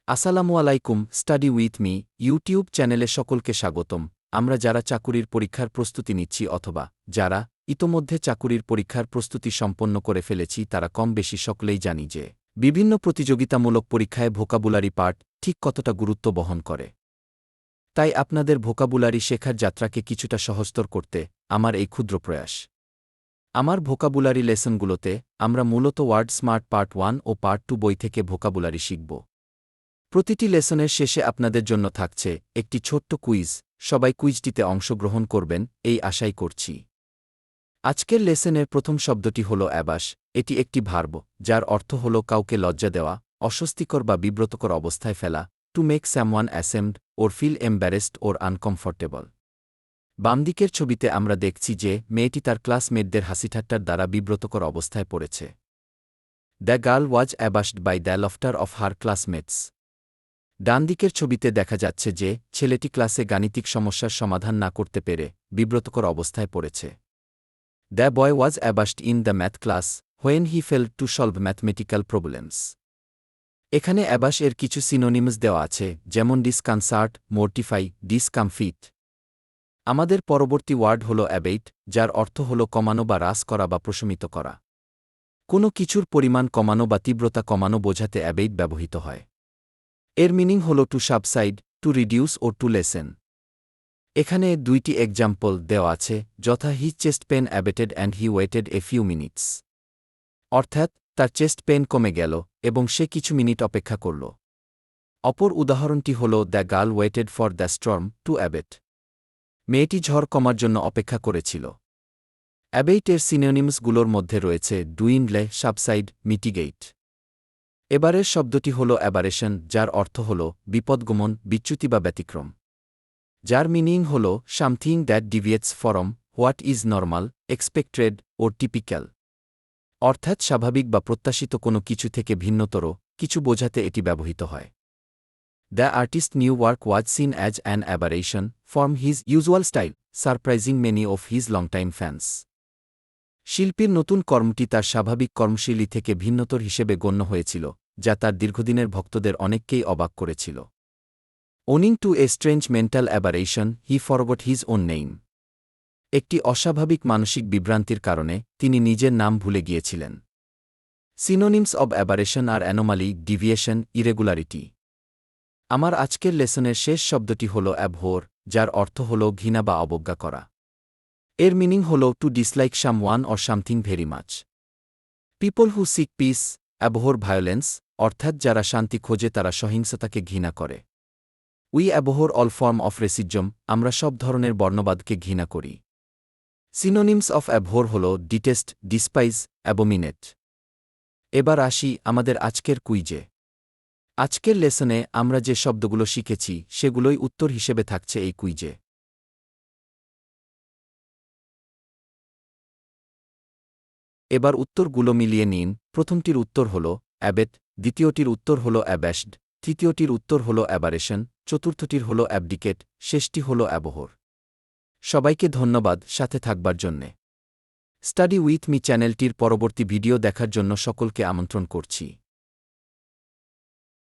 আসসালামু আলাইকুম। Study with me YouTube চ্যানেলে সকলকে স্বাগতম। আমরা যারা চাকুরির পরীক্ষার প্রস্তুতি নিচ্ছি অথবা যারা ইতোমধ্যে চাকুরির পরীক্ষার প্রস্তুতি সম্পন্ন করে ফেলেছি তারা কম বেশি সকলেই জানি যে বিভিন্ন প্রতিযোগিতামূলক পরীক্ষায় ভোকাবুলারি পার্ট ঠিক কতটা গুরুত্ব বহন করে। তাই আপনাদের ভোকাবুলারি শেখার যাত্রাকে কিছুটা সহজতর করতে আমার এই ক্ষুদ্র প্রয়াস। আমার ভোকাবুলারি লেসনগুলোতে আমরা মূলত ওয়ার্ড স্মার্ট পার্ট 1 ও পার্ট 2 বই থেকে ভোকাবুলারি শিখব। প্রতিটি লেসনের শেষে আপনাদের জন্য থাকছে একটি ছোট্ট কুইজ। সবাই কুইজটিতে অংশগ্রহণ করবেন এই আশাই করছি। আজকের লেসনের প্রথম শব্দটি হল অ্যাবাস। এটি একটি ভার্ব যার অর্থ হল কাউকে লজ্জা দেওয়া, অস্বস্তিকর বা বিব্রতকর অবস্থায় ফেলা, to make someone ashamed or feel embarrassed or uncomfortable. বামদিকের ছবিতে আমরা দেখছি যে মেয়েটি তার ক্লাসমেটদের হাসিঠাট্টার দ্বারা বিব্রতকর অবস্থায় পড়েছে। The girl was abashed by the laughter of her classmates. ডান দিকের ছবিতে দেখা যাচ্ছে যে ছেলেটি ক্লাসে গাণিতিক সমস্যার সমাধান না করতে পেরে বিব্রতকর অবস্থায় পড়েছে। The boy was abashed in the math class when he fell to solve mathematical problems. এখানে অ্যাবাশ এর কিছু সিনোনিমস দেওয়া আছে, যেমন ডিসকনসার্ট, মোর্টিফাই, ডিসকমফিট। আমাদের পরবর্তী ওয়ার্ড হল অ্যাবেইট, যার অর্থ হল কমানো বা হ্রাস করা বা প্রশমিত করা। কোনো কিছুর পরিমাণ কমানো বা তীব্রতা কমানো বোঝাতে অ্যাবেইট ব্যবহৃত হয়। এর মিনিং হল টু সাবসাইড, টু রিডিউস ও টু লেসেন। এখানে দুইটি এক্সাম্পল দেওয়া আছে, যথা his chest pain abated and he waited a few minutes. অর্থাৎ তার চেস্ট পেন কমে গেল এবং সে কিছু মিনিট অপেক্ষা করল। অপর উদাহরণটি হল the girl waited for the storm to abate. মেয়েটি ঝড় কমার জন্য অপেক্ষা করেছিল। অ্যাবেইটের সিনোনিমসগুলোর মধ্যে রয়েছে ডুইন্ডলে, সাবসাইড, মিটিগেইট। এবারের শব্দটি হল অ্যাবারেশন, যার অর্থ হল বিপদগমন, বিচ্যুতি বা ব্যতিক্রম। যার মিনিং হল something that deviates from what is normal, expected ও টিপিক্যাল। অর্থাৎ স্বাভাবিক বা প্রত্যাশিত কোনো কিছু থেকে ভিন্নতর কিছু বোঝাতে এটি ব্যবহৃত হয়। The artist new work was seen as an aberration from his usual style, surprising many of his longtime fans. শিল্পীর নতুন কর্মটি তার স্বাভাবিক কর্মশৈলী থেকে ভিন্নতর হিসেবে গণ্য হয়েছিল, যা তার দীর্ঘদিনের ভক্তদের অনেককেই অবাক করেছিল। Owing to a strange mental aberration he forgot his own name. একটি অস্বাভাবিক মানসিক বিভ্রান্তির কারণে তিনি নিজের নাম ভুলে গিয়েছিলেন। সিনোনিমস অব অ্যাবারেশন আর অ্যানোমালি, ডিভিয়েশন, ইরেগুলারিটি। আমার আজকের লেসনের শেষ শব্দটি হল অ্যাবহোর, যার অর্থ হল ঘৃণা বা অবজ্ঞা করা। এর মিনিং হল to dislike someone or something very much. People who seek peace abhor violence, অর্থাৎ যারা শান্তি খোঁজে তারা সহিংসতাকে ঘৃণা করে। We abhor all form of racism, আমরা সব ধরনের বর্ণবাদকে ঘৃণা করি। সিনোনিমস অফ অ্যাবহোর হল ডিটেস্ট, ডিসপাইজ, অ্যাবোমিনেট। এবার আসি আমাদের আজকের কুইজে। আজকের লেসনে আমরা যে শব্দগুলো শিখেছি সেগুলোই উত্তর হিসেবে থাকছে এই কুইজে। এবার উত্তরগুলো মিলিয়ে নিন। প্রথমটির উত্তর হল অ্যাবেট, দ্বিতীয়টির উত্তর হল অ্যাব্যাশড, তৃতীয়টির উত্তর হল অ্যাবারেশন, চতুর্থটির হল অ্যাবডিকেট, শেষটি হল অ্যাবহোর। সবাইকে ধন্যবাদ সাথে থাকবার জন্যে। স্টাডি উইথ মি চ্যানেলটির পরবর্তী ভিডিও দেখার জন্য সকলকে আমন্ত্রণ করছি।